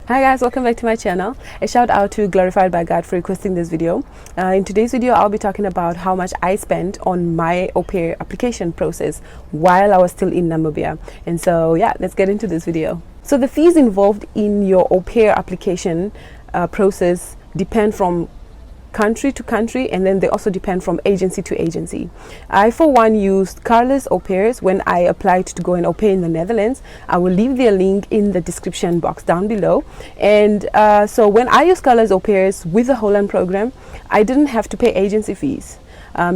Hi guys, welcome back to my channel. A shout out to Glorified by God for requesting this video. In today's video, I'll be talking about how much I spent on my au pair application process while I was still in Namibia. And so yeah, let's get into this video. So the fees involved in your au pair application process depend from country to country, and then they also depend from agency to agency. I for one used Carla's Au Pairs when I applied to go and au pair in the Netherlands. I will leave their link in the description box down below. And so when I used Carla's Au Pairs with the Holland program, I didn't have to pay agency fees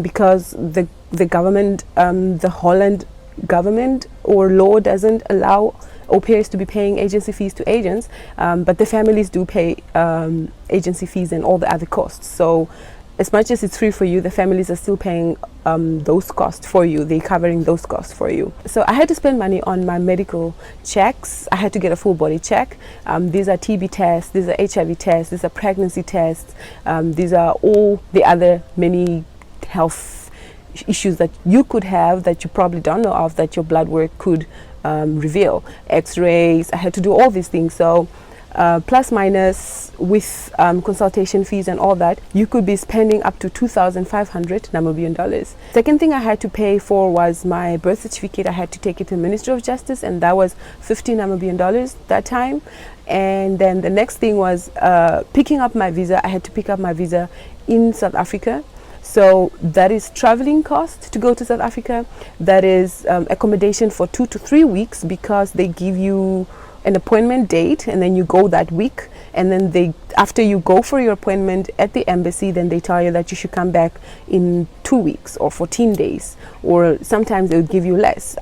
because the government, the Holland government or law doesn't allow au pairs to be paying agency fees to agents, but the families do pay agency fees and all the other costs. So as much as it's free for you, the families are still paying those costs for you. They're covering those costs for you. So I had to spend money on my medical checks. I had to get a full body check. These are TB tests, these are HIV tests, these are pregnancy tests, these are all the other many health issues that you could have that you probably don't know of, that your blood work could reveal. X-rays, I had to do all these things. So plus minus with consultation fees and all that, you could be spending up to 2,500 Namibian dollars. Second thing I had to pay for was my birth certificate. I had to take it to the Ministry of Justice, and that was 50 Namibian dollars that time. And then the next thing was picking up my visa. I had to pick up my visa in South Africa. So that is traveling cost to go to South Africa. That is accommodation for 2 to 3 weeks, because they give you an appointment date and then you go that week, and then after you go for your appointment at the embassy, then they tell you that you should come back in 2 weeks or 14 days, or sometimes they would give you less.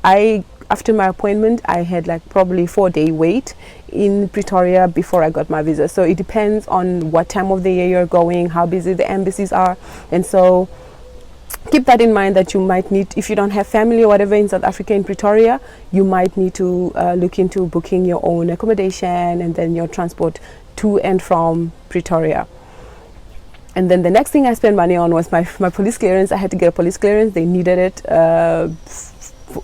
After my appointment, I had like probably 4-day wait in Pretoria before I got my visa. So it depends on what time of the year you're going, how busy the embassies are. And so keep that in mind, that you might need, if you don't have family or whatever in South Africa, in Pretoria, you might need to look into booking your own accommodation and then your transport to and from Pretoria. And then the next thing I spent money on was my police clearance. I had to get a police clearance. They needed it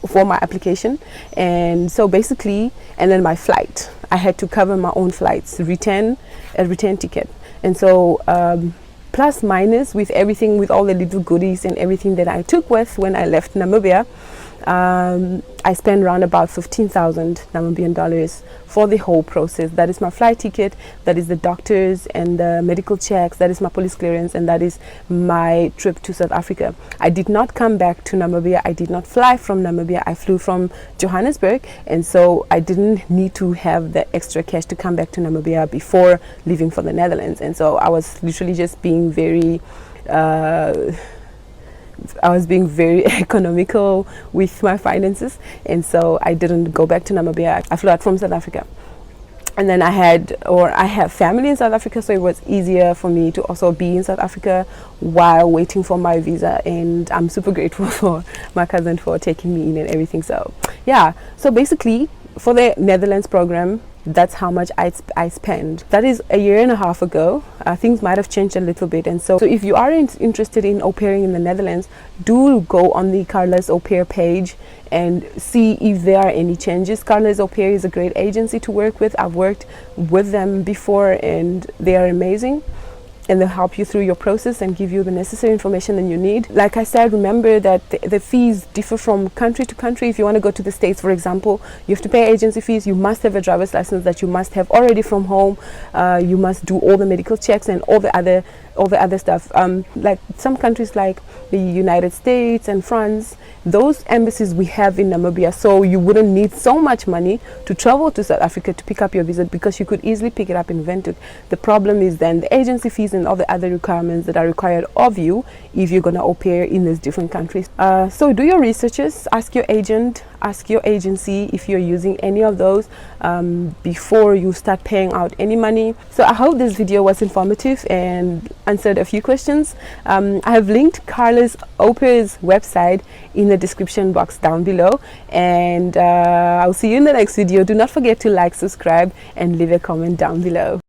for my application. And so basically, and then my flight, I had to cover my own flights, a return ticket. And so plus minus with everything, with all the little goodies and everything that I took with when I left Namibia, I spent around about 15,000 Namibian dollars for the whole process. That is my flight ticket, that is the doctors and the medical checks, that is my police clearance, and that is my trip to South Africa. I did not come back to Namibia. I did not fly from Namibia. I flew from Johannesburg, and so I didn't need to have the extra cash to come back to Namibia before leaving for the Netherlands. And so I was literally just being very economical with my finances, and so I didn't go back to Namibia. I flew out from South Africa, and then I have family in South Africa, so it was easier for me to also be in South Africa while waiting for my visa. And I'm super grateful for my cousin for taking me in and everything. So yeah, so basically for the Netherlands program, that's how much I spend. That is a year and a half ago. Things might have changed a little bit, and so if you are interested in au pairing in the Netherlands, do go on the Carla's Au Pair page and see if there are any changes. Carla's Au Pair is a great agency to work with. I've worked with them before, and they are amazing, and they'll help you through your process and give you the necessary information that you need. Like I said, remember that the fees differ from country to country. If you want to go to the States, for example, you have to pay agency fees. You must have a driver's license that you must have already from home. You must do all the medical checks and all the other stuff. Like some countries like the United States and France, those embassies we have in Namibia, so you wouldn't need so much money to travel to South Africa to pick up your visa, because you could easily pick it up in Windhoek. The problem is then the agency fees and all the other requirements that are required of you if you're gonna au pair in these different countries. So do your researches, ask your agent, ask your agency if you're using any of those before you start paying out any money. So I hope this video was informative and answered a few questions. I have linked Carla's Au Pair's website in the description box down below, and I'll see you in the next video. Do not forget to like, subscribe, and leave a comment down below.